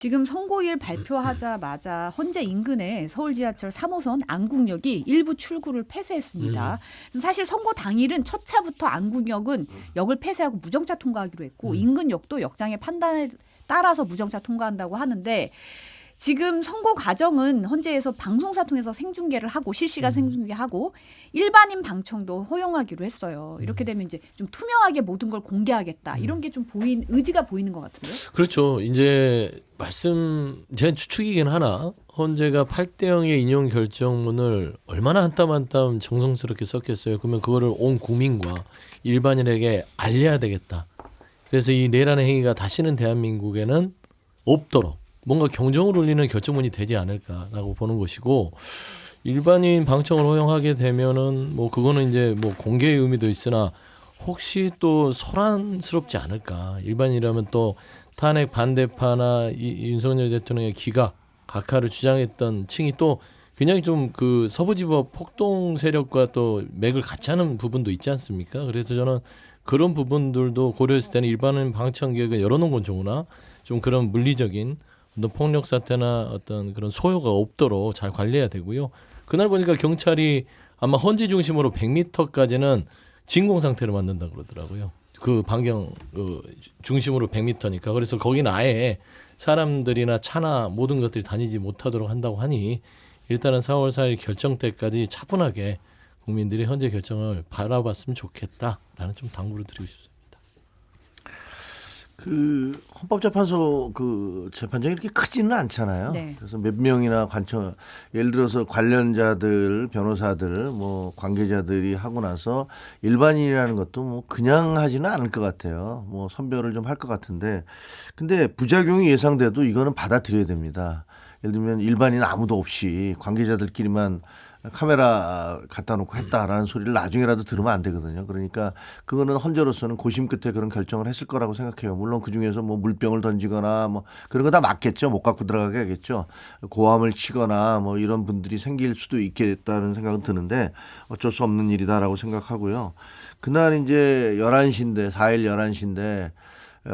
지금 선고일 발표하자마자 헌재 인근에 서울 지하철 3호선 안국역이 일부 출구를 폐쇄했습니다. 사실 선고 당일은 첫 차부터 안국역은 역을 폐쇄하고 무정차 통과하기로 했고 인근 역도 역장의 판단에 따라서 무정차 통과한다고 하는데 지금 선고 과정은 헌재에서 방송사 통해서 생중계를 하고 실시간 생중계하고 일반인 방청도 허용하기로 했어요. 이렇게 되면 이제 좀 투명하게 모든 걸 공개하겠다. 이런 게 좀 의지가 보이는 것 같은데요. 그렇죠. 이제 제 추측이긴 하나 헌재가 8대 0의 인용 결정문을 얼마나 한 땀 한 땀 정성스럽게 썼겠어요. 그러면 그거를 온 국민과 일반인에게 알려야 되겠다. 그래서 이 내란의 행위가 다시는 대한민국에는 없도록 뭔가 경종을 울리는 결정문이 되지 않을까라고 보는 것이고, 일반인 방청을 허용하게 되면은 뭐 그거는 이제 뭐 공개의 의미도 있으나 혹시 또 소란스럽지 않을까. 일반이라면 또 탄핵 반대파나 윤석열 대통령의 기각, 각하를 주장했던 층이 또 굉장히 좀 그 서부지법 폭동 세력과 또 맥을 같이 하는 부분도 있지 않습니까? 그래서 저는 그런 부분들도 고려했을 때는 일반인 방청 계획을 열어놓은 건 좋으나 좀 그런 물리적인 어떤 폭력 사태나 어떤 그런 소요가 없도록 잘 관리해야 되고요. 그날 보니까 경찰이 아마 헌재 중심으로 100m까지는 진공 상태를 만든다 그러더라고요. 그 반경 중심으로 100m니까. 그래서 거기는 아예 사람들이나 차나 모든 것들이 다니지 못하도록 한다고 하니 일단은 4월 4일 결정 때까지 차분하게 국민들이 헌재 결정을 바라봤으면 좋겠다라는 좀 당부를 드리고 싶습니다. 그 헌법재판소 그 재판장이 이렇게 크지는 않잖아요. 네. 그래서 몇 명이나 관청, 예를 들어서 관련자들, 변호사들, 뭐 관계자들이 하고 나서 일반인이라는 것도 뭐 그냥 하지는 않을 것 같아요. 뭐 선별을 좀 할 것 같은데, 근데 부작용이 예상돼도 이거는 받아들여야 됩니다. 예를 들면 일반인 아무도 없이 관계자들끼리만 카메라 갖다 놓고 했다라는 소리를 나중에라도 들으면 안 되거든요. 그러니까 그거는 헌재로서는 고심 끝에 그런 결정을 했을 거라고 생각해요. 물론 그중에서 뭐 물병을 던지거나 뭐 그런 거 다 맞겠죠. 못 갖고 들어가게 하겠죠. 고함을 치거나 뭐 이런 분들이 생길 수도 있겠다는 생각은 드는데 어쩔 수 없는 일이다라고 생각하고요. 그날 이제 11시인데 4일 11시인데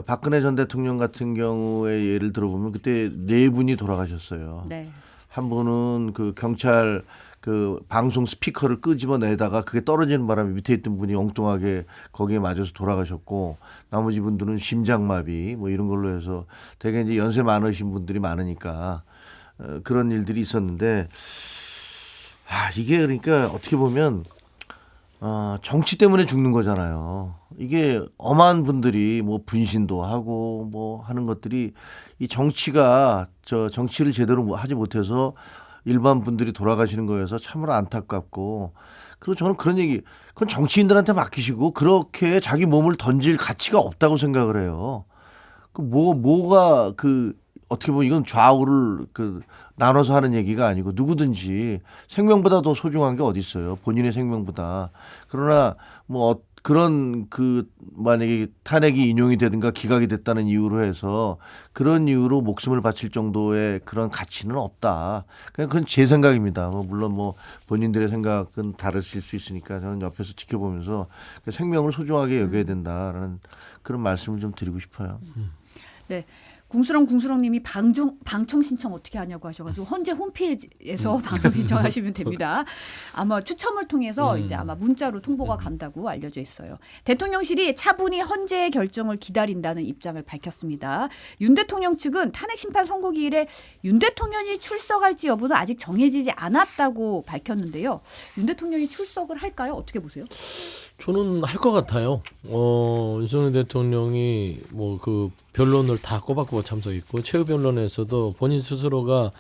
박근혜 전 대통령 같은 경우에 예를 들어보면 그때 네 분이 돌아가셨어요. 네. 한 분은 그 경찰 그 방송 스피커를 끄집어내다가 그게 떨어지는 바람에 밑에 있던 분이 엉뚱하게 거기에 맞아서 돌아가셨고, 나머지 분들은 심장마비 뭐 이런 걸로 해서 되게 이제 연세 많으신 분들이 많으니까 그런 일들이 있었는데, 이게 그러니까 어떻게 보면 정치 때문에 죽는 거잖아요. 이게 엄한 분들이 뭐 분신도 하고 뭐 하는 것들이 이 정치가 정치를 제대로 하지 못해서 일반 분들이 돌아가시는 거여서 참으로 안타깝고, 그리고 저는 그런 얘기, 그건 정치인들한테 맡기시고 그렇게 자기 몸을 던질 가치가 없다고 생각을 해요. 뭐가 어떻게 보면 이건 좌우를 나눠서 하는 얘기가 아니고 누구든지 생명보다 더 소중한 게 어디 있어요. 본인의 생명보다. 그러나 뭐 그런 만약에 탄핵이 인용이 되든가 기각이 됐다는 이유로 해서 그런 이유로 목숨을 바칠 정도의 그런 가치는 없다. 그건 제 생각입니다. 물론 뭐 본인들의 생각은 다르실 수 있으니까 저는 옆에서 지켜보면서 생명을 소중하게 여겨야 된다라는 그런 말씀을 좀 드리고 싶어요. 네. 궁수렁님이 방청 신청 어떻게 하냐고 하셔가지고 헌재 홈페이지에서 방청 신청하시면 됩니다. 아마 추첨을 통해서 이제 아마 문자로 통보가 간다고 알려져 있어요. 대통령실이 차분히 헌재의 결정을 기다린다는 입장을 밝혔습니다. 윤 대통령 측은 탄핵 심판 선고기일에 윤 대통령이 출석할지 여부는 아직 정해지지 않았다고 밝혔는데요. 윤 대통령이 출석을 할까요? 어떻게 보세요? 저는 할 것 같아요. 윤석열 대통령이 뭐 그 변론을 다 꼬박꼬박 참석했고 최후 변론에서도 본인 스스로가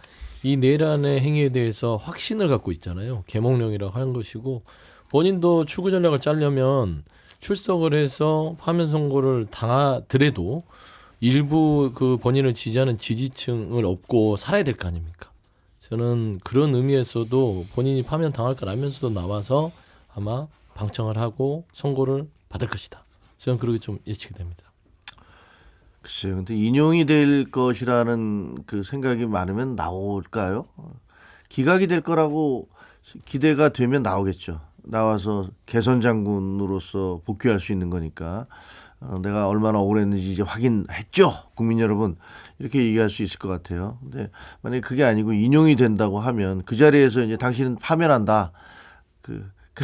이 내란의 행위에 대해서 확신을 갖고 있잖아요. 계몽령이라고 하는 것이고, 본인도 추구 전략을 짜려면 출석을 해서 파면 선고를 당하더라도 일부 그 본인을 지지하는 지지층을 얻고 살아야 될 거 아닙니까? 저는 그런 의미에서도 본인이 파면 당할 걸 알면서도 나와서 아마 방청을 하고 선고를 받을 것이다. 저는 그렇게 좀 예측이 됩니다. 글쎄요. 근데 인용이 될 것이라는 그 생각이 많으면 나올까요? 기각이 될 거라고 기대가 되면 나오겠죠. 나와서 개선 장군으로서 복귀할 수 있는 거니까. 내가 얼마나 억울했는지 이제 확인했죠, 국민 여러분. 이렇게 얘기할 수 있을 것 같아요. 근데 만약에 그게 아니고 인용이 된다고 하면 그 자리에서 이제 당신은 파면한다.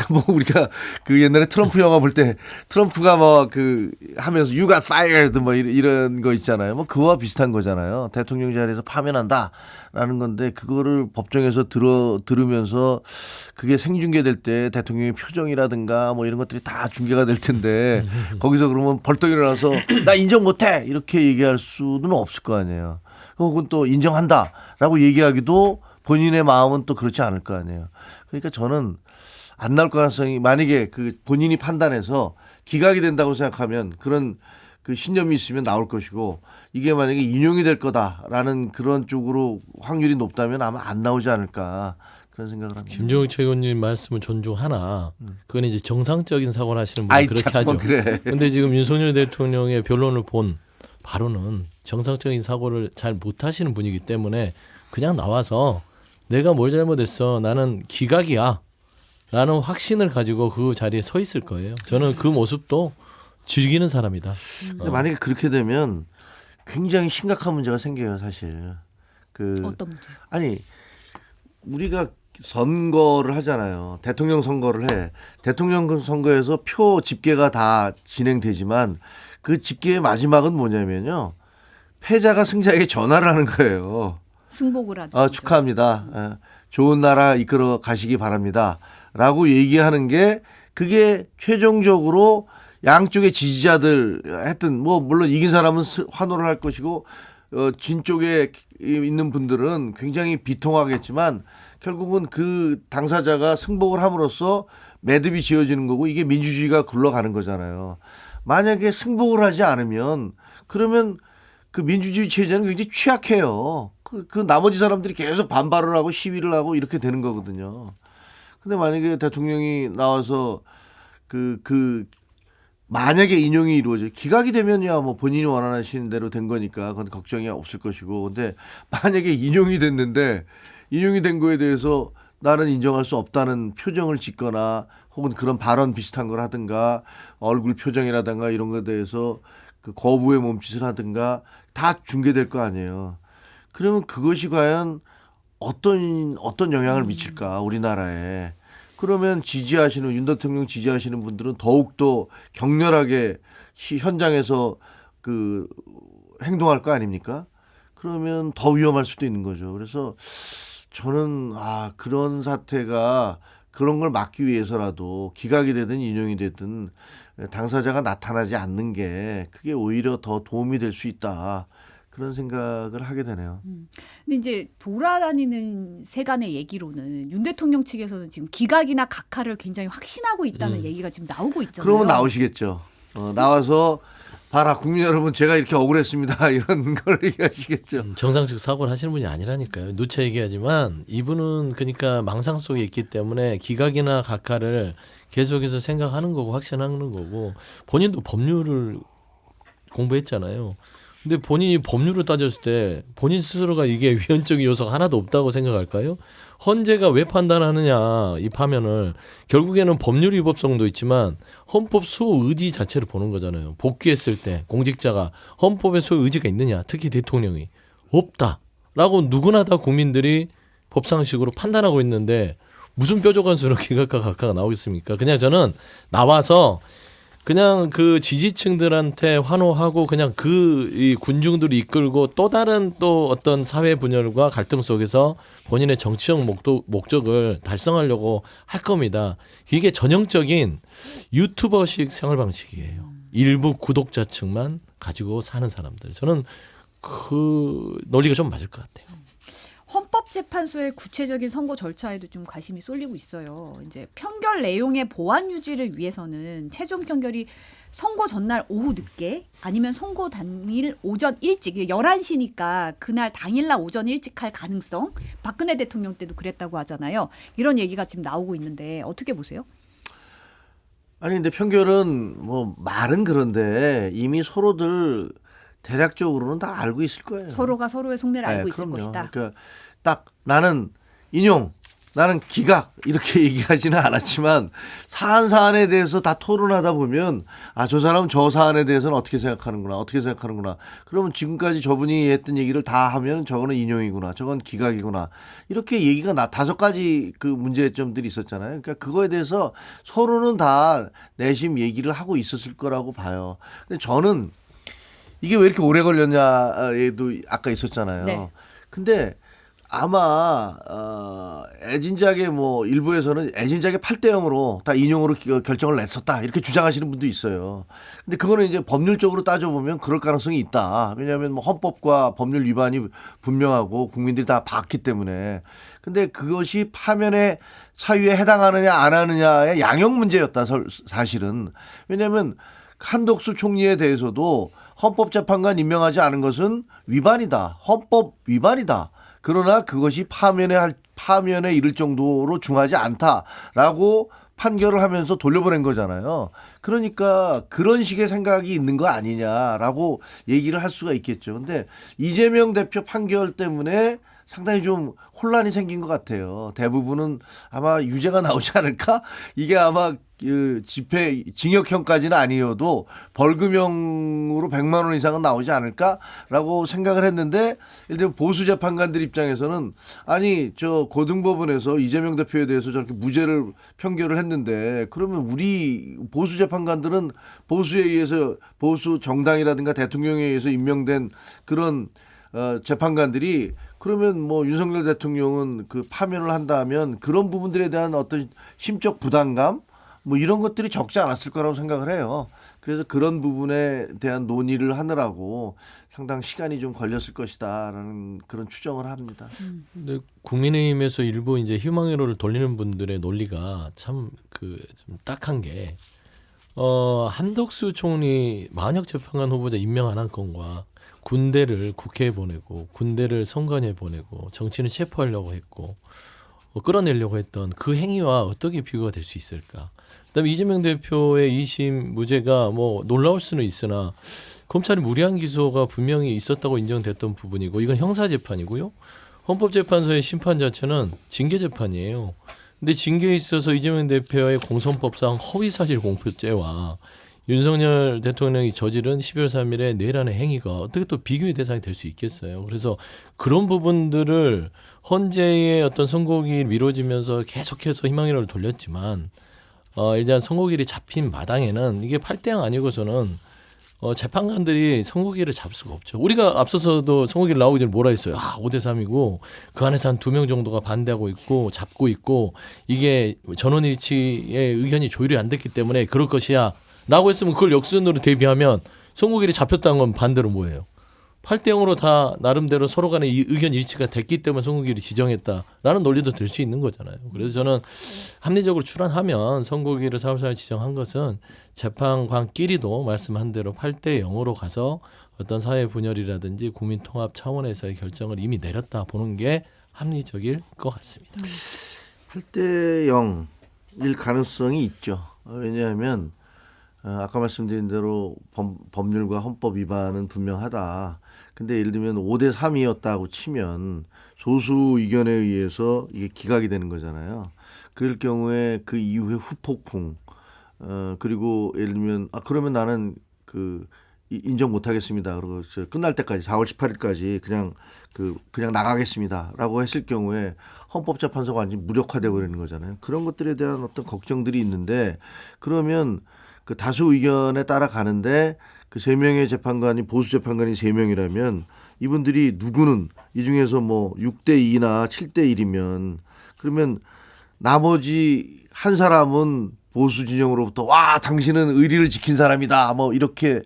뭐 우리가 그 옛날에 트럼프 영화 볼 때 트럼프가 뭐 하면서 You got fired 뭐 이런 거 있잖아요. 뭐 그와 비슷한 거잖아요. 대통령 자리에서 파면한다라는 건데 그거를 법정에서 들으면서 그게 생중계될 때 대통령의 표정이라든가 뭐 이런 것들이 다 중계가 될 텐데 거기서 그러면 벌떡 일어나서 나 인정 못해 이렇게 얘기할 수는 없을 거 아니에요. 혹은 또 인정한다라고 얘기하기도 본인의 마음은 또 그렇지 않을 거 아니에요. 그러니까 저는 안 나올 가능성이 만약에 본인이 판단해서 기각이 된다고 생각하면 그런 신념이 있으면 나올 것이고 이게 만약에 인용이 될 거다라는 그런 쪽으로 확률이 높다면 아마 안 나오지 않을까 그런 생각을 합니다. 김종욱 최고님 말씀을 존중하나 그건 이제 정상적인 사고를 하시는 분이 그렇게 하죠. 그래. 근데 지금 윤석열 대통령의 변론을 본 바로는 정상적인 사고를 잘 못하시는 분이기 때문에 그냥 나와서 내가 뭘 잘못했어 나는 기각이야 라는 확신을 가지고 그 자리에 서 있을 거예요. 저는 그 모습도 즐기는 사람이다. 근데 만약에 그렇게 되면 굉장히 심각한 문제가 생겨요, 사실. 어떤 문제? 아니 우리가 선거를 하잖아요. 대통령 선거를 해. 대통령 선거에서 표 집계가 다 진행되지만 그 집계의 마지막은 뭐냐면요. 패자가 승자에게 전화를 하는 거예요. 승복을 하죠. 축하합니다. 좋은 나라 이끌어 가시기 바랍니다. 라고 얘기하는 게 그게 최종적으로 양쪽의 지지자들 하여튼 뭐 물론 이긴 사람은 환호를 할 것이고 진 쪽에 있는 분들은 굉장히 비통하겠지만 결국은 그 당사자가 승복을 함으로써 매듭이 지어지는 거고 이게 민주주의가 굴러가는 거잖아요. 만약에 승복을 하지 않으면 그러면 그 민주주의 체제는 굉장히 취약해요. 그 나머지 사람들이 계속 반발을 하고 시위를 하고 이렇게 되는 거거든요. 근데 만약에 대통령이 나와서 만약에 인용이 이루어져 기각이 되면야 뭐 본인이 원하시는 대로 된 거니까 그건 걱정이 없을 것이고 근데 만약에 인용이 됐는데 인용이 된 거에 대해서 나는 인정할 수 없다는 표정을 짓거나 혹은 그런 발언 비슷한 걸 하든가 얼굴 표정이라든가 이런 거에 대해서 거부의 몸짓을 하든가 다 중계될 거 아니에요. 그러면 그것이 과연 어떤 영향을 미칠까 우리나라에. 그러면 윤 대통령 지지하시는 분들은 더욱더 격렬하게 현장에서 행동할 거 아닙니까? 그러면 더 위험할 수도 있는 거죠. 그래서 저는 그런 사태가 그런 걸 막기 위해서라도 기각이 되든 인용이 되든 당사자가 나타나지 않는 게 그게 오히려 더 도움이 될 수 있다. 그런 생각을 하게 되네요. 근데 이제 돌아다니는 세간의 얘기로는 윤 대통령 측에서는 지금 기각이나 각하를 굉장히 확신하고 있다는 얘기가 지금 나오고 있잖아요. 그러면 나오시겠죠. 나와서 봐라 국민 여러분 제가 이렇게 억울했습니다. 이런 걸 얘기하시겠죠. 정상적 사고를 하시는 분이 아니라니까요. 누차 얘기하지만 이분은 그러니까 망상 속에 있기 때문에 기각이나 각하를 계속해서 생각하는 거고 확신하는 거고 본인도 법률을 공부했잖아요. 근데 본인이 법률을 따졌을 때 본인 스스로가 이게 위헌적인 요소가 하나도 없다고 생각할까요? 헌재가 왜 판단하느냐 이 파면을 결국에는 법률 위법성도 있지만 헌법 수호 의지 자체를 보는 거잖아요. 복귀했을 때 공직자가 헌법에 수호 의지가 있느냐 특히 대통령이 없다라고 누구나 다 국민들이 법상식으로 판단하고 있는데 무슨 뾰족한 수로 기각과 각하가 나오겠습니까? 그냥 저는 나와서 그냥 그 지지층들한테 환호하고 그냥 이 군중들을 이끌고 또 다른 또 어떤 사회 분열과 갈등 속에서 본인의 정치적 목적을 달성하려고 할 겁니다. 이게 전형적인 유튜버식 생활 방식이에요. 일부 구독자층만 가지고 사는 사람들. 저는 그 논리가 좀 맞을 것 같아요. 헌법재판소의 구체적인 선고 절차에도 좀 관심이 쏠리고 있어요. 이제 판결 내용의 보완 유지를 위해서는 최종 판결이 선고 전날 오후 늦게 아니면 선고 당일 오전 일찍 11시니까 그날 당일날 오전 일찍 할 가능성 박근혜 대통령 때도 그랬다고 하잖아요. 이런 얘기가 지금 나오고 있는데 어떻게 보세요? 아니 근데 판결은 뭐 말은 그런데 이미 서로들 대략적으로는 다 알고 있을 거예요. 서로가 서로의 속내를 알고 있을 그럼요. 것이다. 그러니까 딱 나는 인용 나는 기각 이렇게 얘기하지는 않았지만 사안에 대해서 다 토론하다 보면 아, 저 사람은 저 사안에 대해서는 어떻게 생각하는구나. 그러면 지금까지 저분이 했던 얘기를 다 하면 저거는 인용이구나. 저건 기각이구나. 이렇게 얘기가 5가지 그 문제점들이 있었잖아요. 그러니까 그거에 대해서 서로는 다 내심 얘기를 하고 있었을 거라고 봐요. 근데 저는 이게 왜 이렇게 오래 걸렸냐에도 아까 있었잖아요. 네. 근데 아마 애진작의 뭐 일부에서는 애진작의 8대 0으로 다 인용으로 결정을 냈었다 이렇게 주장하시는 분도 있어요. 근데 그거는 이제 법률적으로 따져보면 그럴 가능성이 있다. 왜냐하면 뭐 헌법과 법률 위반이 분명하고 국민들이 다 봤기 때문에. 근데 그것이 파면의 사유에 해당하느냐 안 하느냐의 양형 문제였다 사실은. 왜냐하면 한덕수 총리에 대해서도 헌법재판관 임명하지 않은 것은 위반이다. 헌법 위반이다. 그러나 그것이 파면에 이를 정도로 중하지 않다라고 판결을 하면서 돌려보낸 거잖아요. 그러니까 그런 식의 생각이 있는 거 아니냐라고 얘기를 할 수가 있겠죠. 근데 이재명 대표 판결 때문에 상당히 좀 혼란이 생긴 것 같아요. 대부분은 아마 유죄가 나오지 않을까? 이게 아마 그 집회 징역형까지는 아니어도 벌금형으로 100만 원 이상은 나오지 않을까라고 생각을 했는데 예를 들면 보수 재판관들 입장에서는 아니 저 고등법원에서 이재명 대표에 대해서 저렇게 무죄를 판결을 했는데 그러면 우리 보수 재판관들은 보수에 의해서 보수 정당이라든가 대통령에 의해서 임명된 그런 재판관들이 그러면 뭐 윤석열 대통령은 그 파면을 한다면 그런 부분들에 대한 어떤 심적 부담감 뭐 이런 것들이 적지 않았을 거라고 생각을 해요. 그래서 그런 부분에 대한 논의를 하느라고 상당 시간이 좀 걸렸을 것이다라는 그런 추정을 합니다. 근데 국민의힘에서 일부 이제 휴망회로를 돌리는 분들의 논리가 참 그 좀 딱한 게 한덕수 총리 만약 재판관 후보자 임명 안 한 건과 군대를 국회에 보내고 군대를 선관위에 보내고 정치인을 체포하려고 했고 끌어내려고 했던 그 행위와 어떻게 비교가 될 수 있을까? 그다음에 이재명 대표의 2심 무죄가 뭐 놀라울 수는 있으나 검찰이 무리한 기소가 분명히 있었다고 인정됐던 부분이고 이건 형사 재판이고요. 헌법재판소의 심판 자체는 징계 재판이에요. 근데 징계에 있어서 이재명 대표의 공선법상 허위사실 공표죄와 윤석열 대통령이 저지른 12월 3일의 내란의 행위가 어떻게 또 비교의 대상이 될 수 있겠어요. 그래서 그런 부분들을 헌재의 어떤 선고일이 미뤄지면서 계속해서 희망회로를 돌렸지만 일단 선고일이 잡힌 마당에는 이게 8대 0 아니고서는 재판관들이 선고기를 잡을 수가 없죠. 우리가 앞서서도 선고기를 나오기 전에 뭐라 했어요. 5대 3이고 그 안에서 한 2명 정도가 반대하고 있고 잡고 있고 이게 전원일치의 의견이 조율이 안 됐기 때문에 그럴 것이야 라고 했으면 그걸 역순으로 대비하면 선고기를 잡혔다는 건 반대로 뭐예요. 8대 0으로 다 나름대로 서로 간에 의견 일치가 됐기 때문에 선고기를 지정했다라는 논리도 될 수 있는 거잖아요. 그래서 저는 합리적으로 추론하면 선고기를 4월 4일 지정한 것은 재판관끼리도 말씀한 대로 8대 0으로 가서 어떤 사회 분열이라든지 국민 통합 차원에서의 결정을 이미 내렸다 보는 게 합리적일 것 같습니다. 8대 0일 가능성이 있죠. 왜냐하면 아까 말씀드린 대로 법률과 헌법 위반은 분명하다. 근데 예를 들면 5대 3이었다고 치면 소수 의견에 의해서 이게 기각이 되는 거잖아요. 그럴 경우에 그 이후에 후폭풍 그리고 예를 들면 그러면 나는 그 인정 못 하겠습니다. 그리고 끝날 때까지 4월 18일까지 그냥 나가겠습니다라고 했을 경우에 헌법재판소가 완전히 무력화돼 버리는 거잖아요. 그런 것들에 대한 어떤 걱정들이 있는데 그러면 그 다수 의견에 따라 가는데 그 3명의 재판관이 보수 재판관이 3명이라면 이분들이 누구는 이 중에서 뭐 6대 2나 7대 1이면 그러면 나머지 한 사람은 보수 진영으로부터 와 당신은 의리를 지킨 사람이다 뭐 이렇게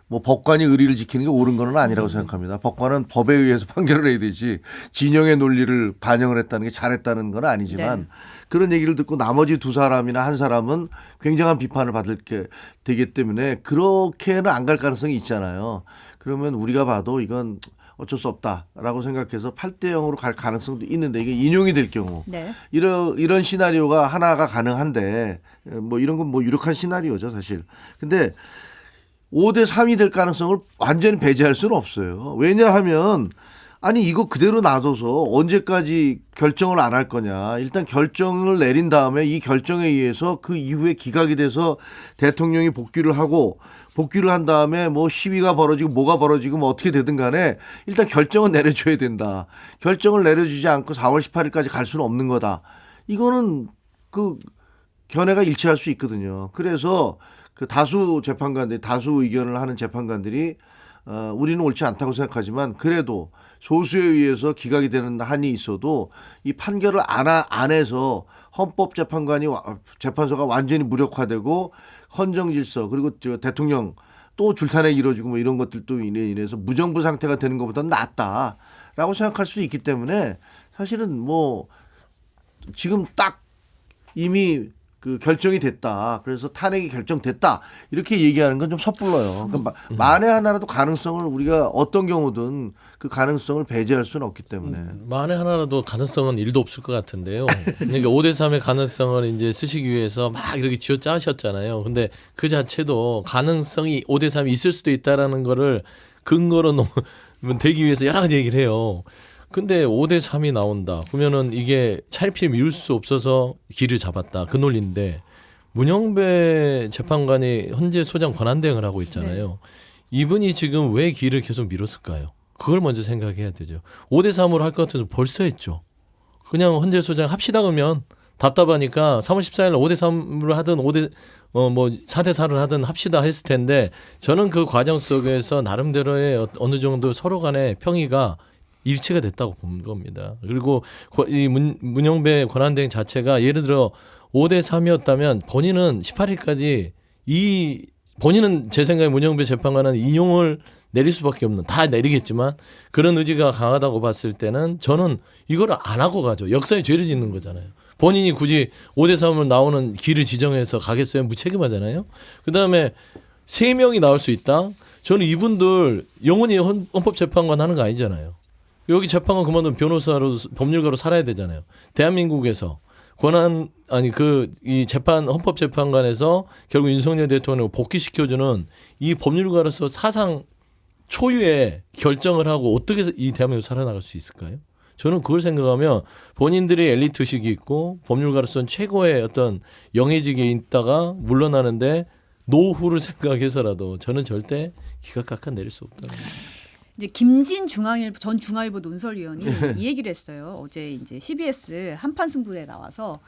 뭐 법관이 의리를 지키는 게 옳은 건 아니라고 생각합니다. 법관은 법에 의해서 판결을 해야 되지 진영의 논리를 반영을 했다는 게 잘했다는 건 아니지만 네. 그런 얘기를 듣고 나머지 2사람이나 한 사람은 굉장한 비판을 받을 게 되기 때문에 그렇게는 안 갈 가능성이 있잖아요. 그러면 우리가 봐도 이건 어쩔 수 없다라고 생각해서 8대 0으로 갈 가능성도 있는데 이게 인용이 될 경우 네. 이런 시나리오가 하나가 가능한데 뭐 이런 건 뭐 유력한 시나리오죠 사실. 근데 5대 3이 될 가능성을 완전히 배제할 수는 없어요. 왜냐하면 아니 이거 그대로 놔둬서 언제까지 결정을 안 할 거냐. 일단 결정을 내린 다음에 이 결정에 의해서 그 이후에 기각이 돼서 대통령이 복귀를 하고 복귀를 한 다음에 뭐 시위가 벌어지고 뭐가 벌어지고 뭐 어떻게 되든 간에 일단 결정은 내려줘야 된다. 결정을 내려주지 않고 4월 18일까지 갈 수는 없는 거다. 이거는 그 견해가 일치할 수 있거든요. 그래서 그 다수 재판관들, 다수 의견을 하는 재판관들이 우리는 옳지 않다고 생각하지만 그래도 소수에 의해서 기각이 되는 한이 있어도 이 판결을 안 해서 헌법재판관이 재판소가 완전히 무력화되고 헌정질서 그리고 대통령 또 줄타내기 이루어지고 뭐 이런 것들도 인해서 무정부 상태가 되는 것보다는 낫다라고 생각할 수 있기 때문에 사실은 뭐 지금 딱 이미 그 결정이 됐다. 그래서 탄핵이 결정됐다. 이렇게 얘기하는 건 좀 섣불러요. 그러니까 만에 하나라도 가능성을 우리가 어떤 경우든 그 가능성을 배제할 수는 없기 때문에. 만에 하나라도 가능성은 1도 없을 것 같은데요. 그러니까 5대 3의 가능성을 이제 쓰시기 위해서 막 이렇게 쥐어 짜셨잖아요. 근데 그 자체도 가능성이 5대 3이 있을 수도 있다라는 거를 근거로 되기 위해서 여러 가지 얘기를 해요. 근데 5대 3이 나온다. 그러면은 이게 차일피일 미룰 수 없어서 길을 잡았다. 그 논리인데 문영배 재판관이 현재 소장 권한대행을 하고 있잖아요. 이분이 지금 왜 길을 계속 미뤘을까요? 그걸 먼저 생각해야 되죠. 5대 3으로 할 것 같아서 벌써 했죠. 그냥 헌재 소장 합시다 그러면 답답하니까 3월 14일 5대 3으로 하든 4대 4를 하든 합시다 했을 텐데 저는 그 과정 속에서 나름대로의 어느 정도 서로 간의 평의가 일치가 됐다고 본 겁니다. 그리고 이 문영배 권한대행 자체가 예를 들어 5대 3이었다면 본인은 18일까지 본인은 제 생각에 문영배 재판관은 인용을 내릴 수밖에 없는 다 내리겠지만 그런 의지가 강하다고 봤을 때는 저는 이걸 안 하고 가죠. 역사에 죄를 짓는 거잖아요. 본인이 굳이 5대 3으로 나오는 길을 지정해서 가겠어요? 무책임하잖아요. 그다음에 3명이 나올 수 있다. 저는 이분들 영원히 헌법재판관 하는 거 아니잖아요. 여기 재판관 그만두면 변호사로 법률가로 살아야 되잖아요. 대한민국에서 이 재판 헌법재판관에서 결국 윤석열 대통령을 복귀시켜주는 이 법률가로서 사상 초유의 결정을 하고 어떻게 이 대한민국 살아나갈 수 있을까요? 저는 그걸 생각하면 본인들이 엘리트식이 있고 법률가로서는 최고의 어떤 영예직에 있다가 물러나는데 노후를 생각해서라도 저는 절대 기각 깎아 내릴 수 없다. 이제 김진 전 중앙일보 논설위원이 이 얘기를 했어요. 어제 이제 CBS 한판 승부에 나와서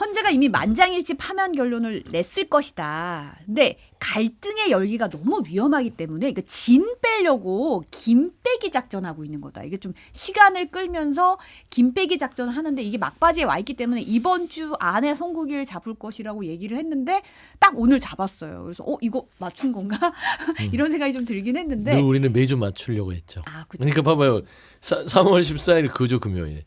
헌재가 이미 만장일치 파면 결론을 냈을 것이다. 근데 갈등의 열기가 너무 위험하기 때문에 이거 진 빼려고 김 빼기 작전하고 있는 거다. 이게 좀 시간을 끌면서 김 빼기 작전을 하는데 이게 막바지에 와 있기 때문에 이번 주 안에 선고기를 잡을 것이라고 얘기를 했는데 딱 오늘 잡았어요. 그래서 이거 맞춘 건가? 이런 생각이 좀 들긴 했는데 늘 우리는 매주 맞추려고 했죠. 그쵸. 그러니까 봐봐요. 3월 14일 그주 금요일.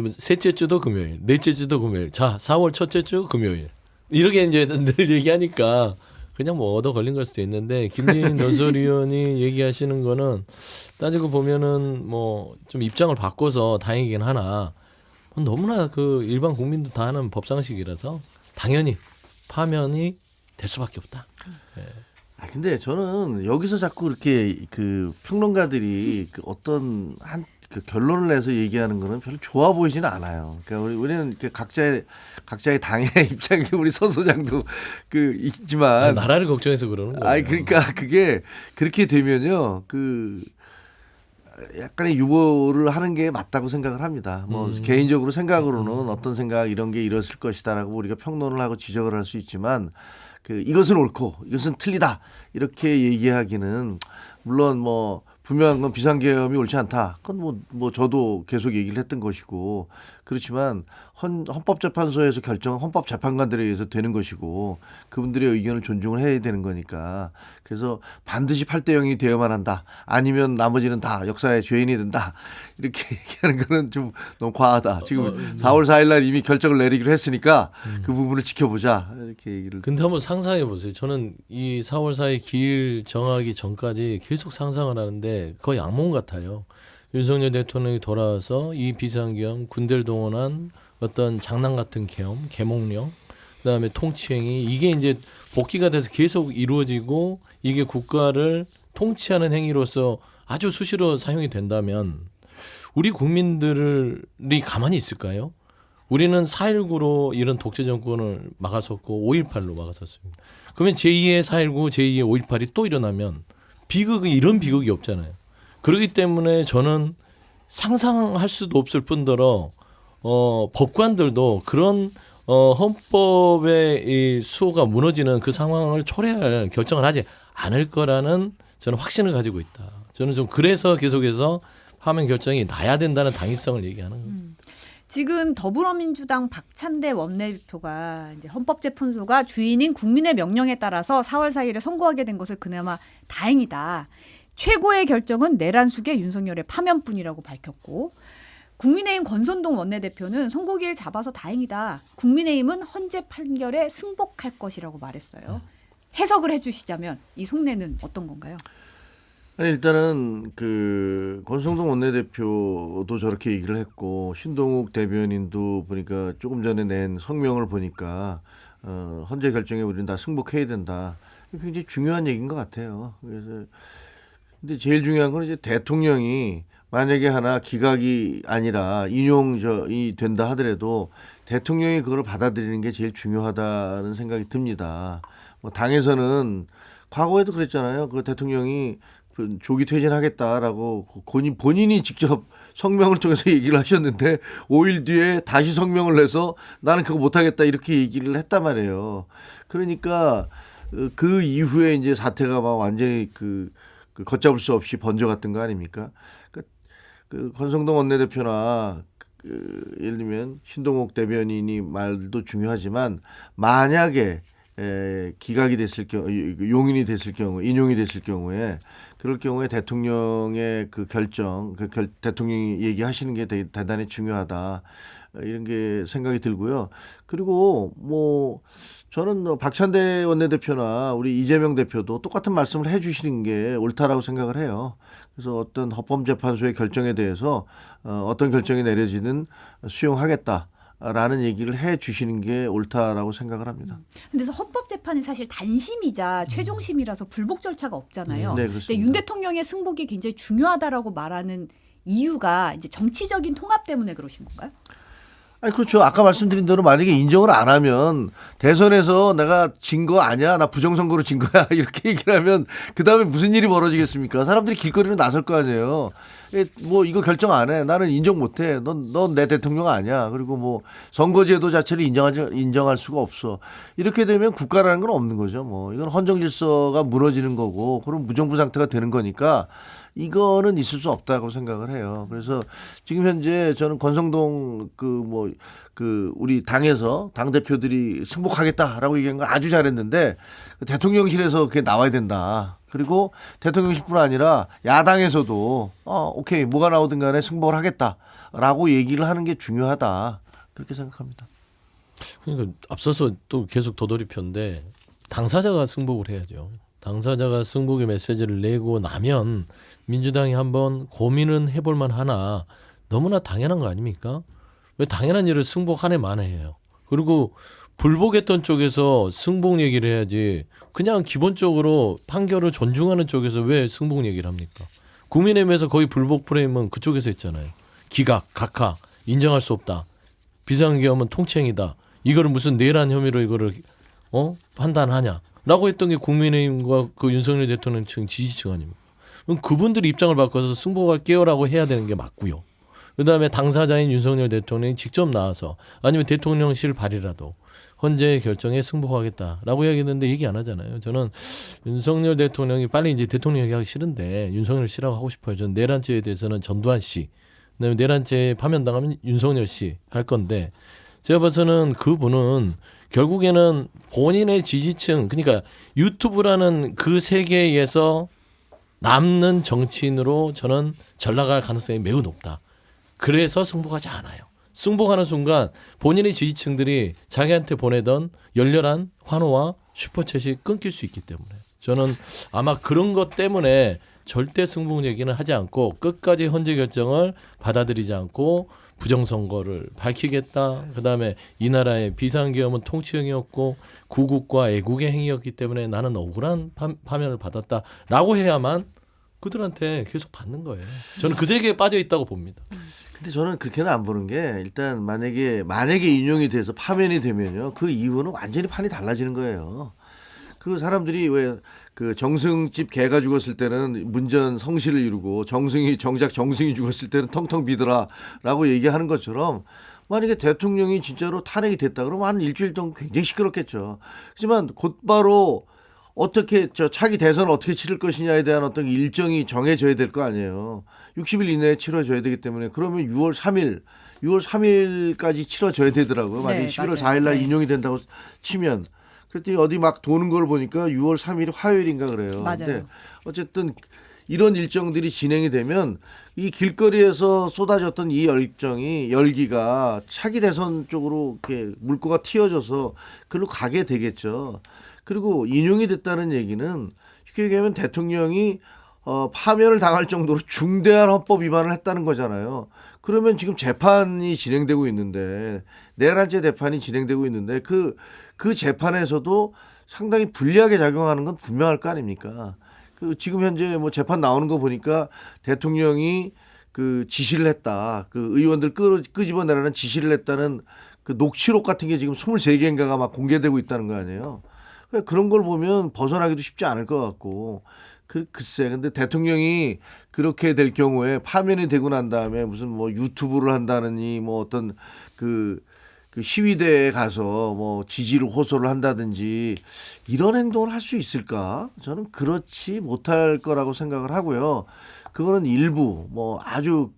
셋째 주도 금요일, 넷째 주도 금요일. 자, 4월 첫째 주 금요일. 이렇게 이제 늘 얘기하니까 그냥 뭐 얻어 걸린 걸 수도 있는데 김진 논설위원이 얘기하시는 거는 따지고 보면은 뭐 좀 입장을 바꿔서 다행이긴 하나 너무나 그 일반 국민도 다 하는 법상식이라서 당연히 파면이 될 수밖에 없다. 네. 근데 저는 여기서 자꾸 이렇게 그 평론가들이 그 어떤 그 결론을 내서 얘기하는 거는 별로 좋아 보이지는 않아요. 그러니까 우리는 이렇게 각자의 당의 입장이 우리 서 소장도 그 있지만 나라를 걱정해서 그러는 거예요. 그러니까 그게 그렇게 되면요. 그 약간의 유보를 하는 게 맞다고 생각을 합니다. 뭐 개인적으로 생각으로는 어떤 생각 이런 게 이랬을 것이다라고 우리가 평론을 하고 지적을 할 수 있지만 그 이것은 옳고 이것은 틀리다 이렇게 얘기하기는 물론 뭐 분명한 건 비상계엄이 옳지 않다. 그건 뭐 저도 계속 얘기를 했던 것이고 그렇지만 헌법재판소에서 결정은 헌법재판관들에 의해서 되는 것이고 그분들의 의견을 존중을 해야 되는 거니까 그래서 반드시 8대 0이 되어야만 한다. 아니면 나머지는 다 역사의 죄인이 된다. 이렇게 얘기하는 거는 좀 너무 과하다. 지금 4월 4일 날 이미 결정을 내리기로 했으니까 그 부분을 지켜보자. 이렇게 얘기를. 근데 한번 상상해 보세요. 저는 이 4월 4일 길 정하기 전까지 계속 상상을 하는데 거의 악몽 같아요. 윤석열 대통령이 돌아와서 이 비상계엄 군대를 동원한 어떤 장난 같은 계엄, 계몽령, 그다음에 통치행위 이게 이제 복귀가 돼서 계속 이루어지고 이게 국가를 통치하는 행위로서 아주 수시로 사용이 된다면 우리 국민들이 가만히 있을까요? 우리는 4.19로 이런 독재 정권을 막아섰고 5.18로 막아섰습니다. 그러면 제2의 4.19, 제2의 5.18이 또 일어나면 이런 비극이 없잖아요. 그렇기 때문에 저는 상상할 수도 없을 뿐더러 법관들도 그런 헌법의 이 수호가 무너지는 그 상황을 초래할 결정을 하지 않을 거라는 저는 확신을 가지고 있다. 저는 좀 그래서 계속해서 파면 결정이 나야 된다는 당위성을 얘기하는 겁니다. 지금 더불어민주당 박찬대 원내대표가 이제 헌법재판소가 주인인 국민의 명령에 따라서 4월 4일에 선고하게 된 것을 그나마 다행이다. 최고의 결정은 내란숙의 윤석열의 파면뿐이라고 밝혔고, 국민의힘 권선동 원내대표는 선고기를 잡아서 다행이다. 국민의힘은 헌재 판결에 승복할 것이라고 말했어요. 해석을 해주시자면 이 속내는 어떤 건가요? 아니, 일단은 그 권성동 원내대표도 저렇게 얘기를 했고 신동욱 대변인도 보니까 조금 전에 낸 성명을 보니까 헌재 결정에 우리는 다 승복해야 된다. 굉장히 중요한 얘기인 것 같아요. 그래서 근데 제일 중요한 건 이제 대통령이 만약에 하나 기각이 아니라 인용이 된다 하더라도 대통령이 그걸 받아들이는 게 제일 중요하다는 생각이 듭니다. 뭐 당에서는 과거에도 그랬잖아요. 그 대통령이 조기 퇴진하겠다라고 본인이 직접 성명을 통해서 얘기를 하셨는데 5일 뒤에 다시 성명을 내서 나는 그거 못하겠다 이렇게 얘기를 했단 말이에요. 그러니까 그 이후에 이제 사태가 막 완전히 그 걷잡을 수 없이 번져갔던 거 아닙니까? 그 권성동 원내대표나 예를 들면 신동욱 대변인이 말도 중요하지만 만약에 기각이 됐을 경우, 용인이 됐을 경우, 인용이 됐을 경우에 그럴 경우에 대통령의 그 결정, 대통령이 얘기하시는 게 대단히 중요하다 이런 게 생각이 들고요. 그리고 뭐 저는 박찬대 원내대표나 우리 이재명 대표도 똑같은 말씀을 해주시는 게 옳다라고 생각을 해요. 그래서 어떤 헌법재판소의 결정에 대해서 어떤 결정이 내려지는 수용하겠다. 라는 얘기를 해 주시는 게 옳다라고 생각을 합니다. 근데 헌법재판은 사실 단심이자 최종심이라서 불복 절차가 없잖아요. 네, 근데 윤 대통령의 승복이 굉장히 중요하다라고 말하는 이유가 이제 정치적인 통합 때문에 그러신 건가요? 아니 그렇죠. 아까 말씀드린 대로 만약에 인정을 안 하면 대선에서 내가 진 거 아니야, 나 부정선거로 진 거야 이렇게 얘기를 하면 그 다음에 무슨 일이 벌어지겠습니까? 사람들이 길거리로 나설 거 아니에요. 뭐 이거 결정 안 해, 나는 인정 못 해, 넌 내 대통령 아니야. 그리고 뭐 선거제도 자체를 인정할 수가 없어. 이렇게 되면 국가라는 건 없는 거죠. 뭐 이건 헌정질서가 무너지는 거고 그럼 무정부 상태가 되는 거니까. 이거는 있을 수 없다고 생각을 해요. 그래서 지금 현재 저는 권성동 우리 당에서 당 대표들이 승복하겠다라고 얘기한 건 아주 잘했는데 대통령실에서 그게 나와야 된다. 그리고 대통령실뿐 아니라 야당에서도 오케이 뭐가 나오든 간에 승복을 하겠다라고 얘기를 하는 게 중요하다. 그렇게 생각합니다. 그러니까 앞서서 또 계속 도돌이표인데 당사자가 승복을 해야죠. 당사자가 승복의 메시지를 내고 나면 민주당이 한번 고민은 해볼 만하나 너무나 당연한 거 아닙니까? 왜 당연한 일을 승복 한 해 만에 해요. 그리고 불복했던 쪽에서 승복 얘기를 해야지 그냥 기본적으로 판결을 존중하는 쪽에서 왜 승복 얘기를 합니까? 국민의힘에서 거의 불복 프레임은 그쪽에서 했잖아요. 기각, 각하, 인정할 수 없다. 비상계엄은 통치행위다. 이거를 무슨 내란 혐의로 이거를 판단하냐. 라고 했던 게 국민의힘과 그 윤석열 대통령 층 지지층 아닙니까? 그럼 그분들이 입장을 바꿔서 승복할게요라고 해야 되는 게 맞고요. 그다음에 당사자인 윤석열 대통령이 직접 나와서 아니면 대통령실 발의라도 헌재 결정에 승복하겠다라고 이야기했는데 얘기 안 하잖아요. 저는 윤석열 대통령이 빨리 이제 대통령 얘기하기 싫은데 윤석열 씨라고 하고 싶어요. 저는 내란죄에 대해서는 전두환 씨, 그다음에 내란죄에 파면당하면 윤석열 씨 할 건데 제가 봐서는 그분은 결국에는 본인의 지지층, 그러니까 유튜브라는 그 세계에서 남는 정치인으로 저는 전락할 가능성이 매우 높다. 그래서 승복하지 않아요. 승복하는 순간 본인의 지지층들이 자기한테 보내던 열렬한 환호와 슈퍼챗이 끊길 수 있기 때문에 저는 아마 그런 것 때문에 절대 승복 얘기는 하지 않고 끝까지 헌재 결정을 받아들이지 않고 부정선거를 밝히겠다. 그다음에 이 나라의 비상계엄은 통치행위였고 구국과 애국의 행위였기 때문에 나는 억울한 파면을 받았다라고 해야만 그들한테 계속 받는 거예요. 저는 그 세계에 빠져 있다고 봅니다. 근데 저는 그렇게는 안 보는 게 일단 만약에 인용이 돼서 파면이 되면요. 그 이후는 완전히 판이 달라지는 거예요. 그리고 사람들이 왜 그 정승집 개가 죽었을 때는 문전 성시를 이루고 정작 정승이 죽었을 때는 텅텅 비더라라고 얘기하는 것처럼 만약에 대통령이 진짜로 탄핵이 됐다 그러면 한 일주일 정도 굉장히 시끄럽겠죠. 하지만 곧바로 어떻게 차기 대선을 어떻게 치를 것이냐에 대한 어떤 일정이 정해져야 될 거 아니에요. 60일 이내에 치러져야 되기 때문에 그러면 6월 3일까지 치러져야 되더라고요. 만약에 네, 11월 맞아요. 4일 날 네. 인용이 된다고 치면 그랬더니 어디 막 도는 걸 보니까 6월 3일이 화요일인가 그래요. 맞아요. 근데 어쨌든 이런 일정들이 진행이 되면 이 길거리에서 쏟아졌던 이 열기가 차기 대선 쪽으로 이렇게 물꼬가 튀어져서 그걸로 가게 되겠죠. 그리고 인용이 됐다는 얘기는 쉽게 얘기하면 대통령이 파면을 당할 정도로 중대한 헌법 위반을 했다는 거잖아요. 그러면 지금 재판이 진행되고 있는데 내란죄 재판이 진행되고 있는데 그 재판에서도 상당히 불리하게 작용하는 건 분명할 거 아닙니까? 그 지금 현재 뭐 재판 나오는 거 보니까 대통령이 그 지시를 했다. 그 의원들 끄집어내라는 지시를 했다는 그 녹취록 같은 게 지금 23개인가가 막 공개되고 있다는 거 아니에요. 그런 걸 보면 벗어나기도 쉽지 않을 것 같고 글쎄 근데 대통령이 그렇게 될 경우에 파면이 되고 난 다음에 무슨 뭐 유튜브를 한다느니 뭐 어떤 그 시위대에 가서 뭐 지지를 호소를 한다든지 이런 행동을 할 수 있을까? 저는 그렇지 못할 거라고 생각을 하고요. 그거는 일부 뭐 아주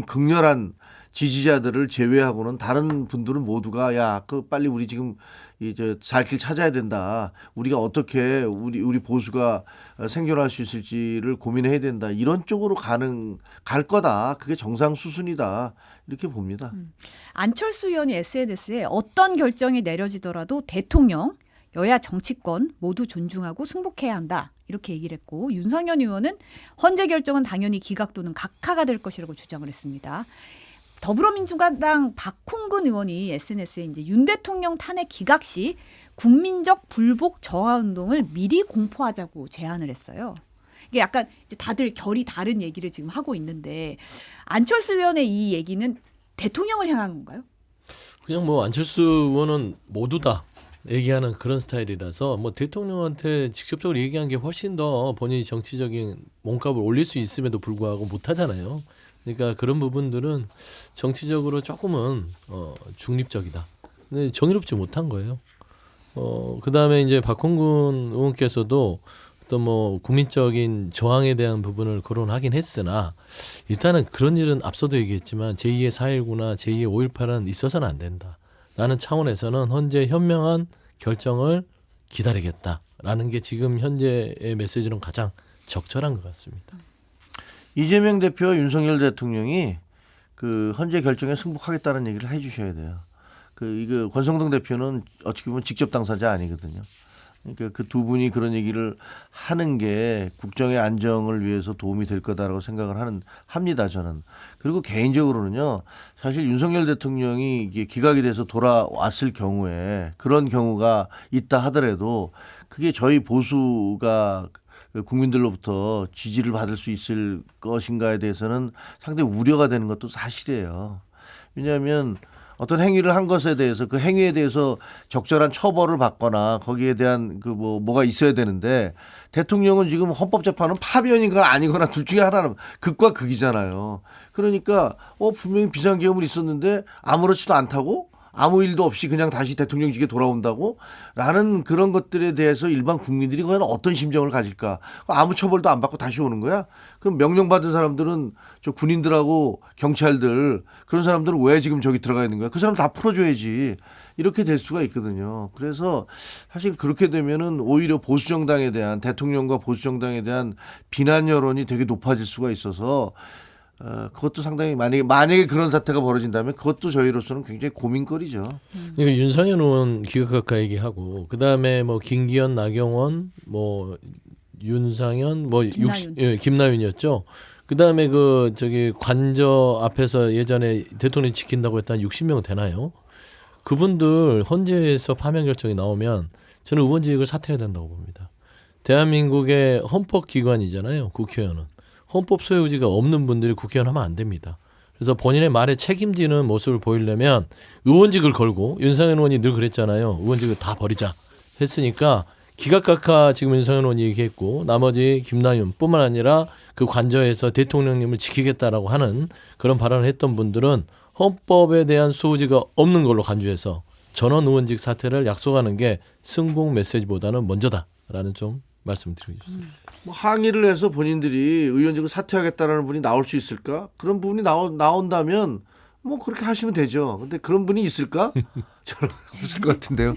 극렬한 지지자들을 제외하고는 다른 분들은 모두가 야, 빨리 우리 지금 이제 살 길 찾아야 된다. 우리가 어떻게 우리 보수가 생존할 수 있을지를 고민해야 된다. 이런 쪽으로 갈 거다. 그게 정상 수순이다. 이렇게 봅니다. 안철수 의원이 SNS에 어떤 결정이 내려지더라도 대통령, 여야 정치권 모두 존중하고 승복해야 한다. 이렇게 얘기를 했고 윤석열 의원은 헌재 결정은 당연히 기각 또는 각하가 될 것이라고 주장을 했습니다. 더불어민주당 박홍근 의원이 SNS에 이제 윤 대통령 탄핵 기각 시 국민적 불복 저하 운동을 미리 공포하자고 제안을 했어요. 이게 약간 이제 다들 결이 다른 얘기를 지금 하고 있는데 안철수 의원의 이 얘기는 대통령을 향한 건가요? 그냥 뭐 안철수 의원은 모두 다 얘기하는 그런 스타일이라서 뭐 대통령한테 직접적으로 얘기한 게 훨씬 더 본인이 정치적인 몸값을 올릴 수 있음에도 불구하고 못하잖아요. 그러니까 그런 부분들은 정치적으로 조금은 중립적이다. 근데 정의롭지 못한 거예요. 그다음에 이제 박홍근 의원께서도 또 뭐 국민적인 저항에 대한 부분을 거론하긴 했으나 일단은 그런 일은 앞서도 얘기했지만 제2의 4.19나 제2의 5.18은 있어서는 안 된다라는 차원에서는 현재 현명한 결정을 기다리겠다라는 게 지금 현재의 메시지는 가장 적절한 것 같습니다. 이재명 대표와 윤석열 대통령이 그 헌재 결정에 승복하겠다는 얘기를 해 주셔야 돼요. 이거 권성동 대표는 어떻게 보면 직접 당사자 아니거든요. 그러니까 그 두 분이 그런 얘기를 하는 게 국정의 안정을 위해서 도움이 될 거다라고 생각을 합니다, 저는. 그리고 개인적으로는요, 사실 윤석열 대통령이 이게 기각이 돼서 돌아왔을 경우에 그런 경우가 있다 하더라도 그게 저희 보수가 국민들로부터 지지를 받을 수 있을 것인가에 대해서는 상당히 우려가 되는 것도 사실이에요. 왜냐하면 어떤 행위를 한 것에 대해서 그 행위에 대해서 적절한 처벌을 받거나 거기에 대한 뭐가 있어야 되는데 대통령은 지금 헌법재판은 파면인가 아니거나 둘 중에 하나는 극과 극이잖아요. 그러니까 분명히 비상계엄을 있었는데 아무렇지도 않다고 아무 일도 없이 그냥 다시 대통령직에 돌아온다고? 라는 그런 것들에 대해서 일반 국민들이 과연 어떤 심정을 가질까? 아무 처벌도 안 받고 다시 오는 거야? 그럼 명령받은 사람들은 저 군인들하고 경찰들 그런 사람들은 왜 지금 저기 들어가 있는 거야? 그 사람 다 풀어줘야지. 이렇게 될 수가 있거든요. 그래서 사실 그렇게 되면은 오히려 보수정당에 대한 대통령과 보수정당에 대한 비난 여론이 되게 높아질 수가 있어서 그것도 상당히 만약에 그런 사태가 벌어진다면 그것도 저희로서는 굉장히 고민거리죠. 그러니까 윤석열 의원 기각각하 얘기하고 그다음에 뭐 김기현, 나경원, 뭐 윤상현, 뭐 김나윤이었죠. 그다음에 관저 앞에서 예전에 대통령 지킨다고 했던 60명 되나요? 그분들 헌재에서 파면 결정이 나오면 저는 의원직을 사퇴해야 된다고 봅니다. 대한민국의 헌법기관이잖아요. 국회의원은. 헌법 소유지가 없는 분들이 국회의원 하면 안 됩니다. 그래서 본인의 말에 책임지는 모습을 보이려면 의원직을 걸고 윤상현 의원이 늘 그랬잖아요. 의원직을 다 버리자 했으니까 기각각하 지금 윤상현 의원이 얘기했고 나머지 김남윤뿐만 아니라 그 관저에서 대통령님을 지키겠다라고 하는 그런 발언을 했던 분들은 헌법에 대한 소유지가 없는 걸로 간주해서 전원 의원직 사퇴를 약속하는 게 승복 메시지보다는 먼저다라는 좀 말씀드리고 싶습니다. 뭐 항의를 해서 본인들이 의원직을 사퇴하겠다라는 분이 나올 수 있을까? 그런 부분이 나온다면 뭐 그렇게 하시면 되죠. 근데 그런 분이 있을까? 저는 없을 것 같은데요.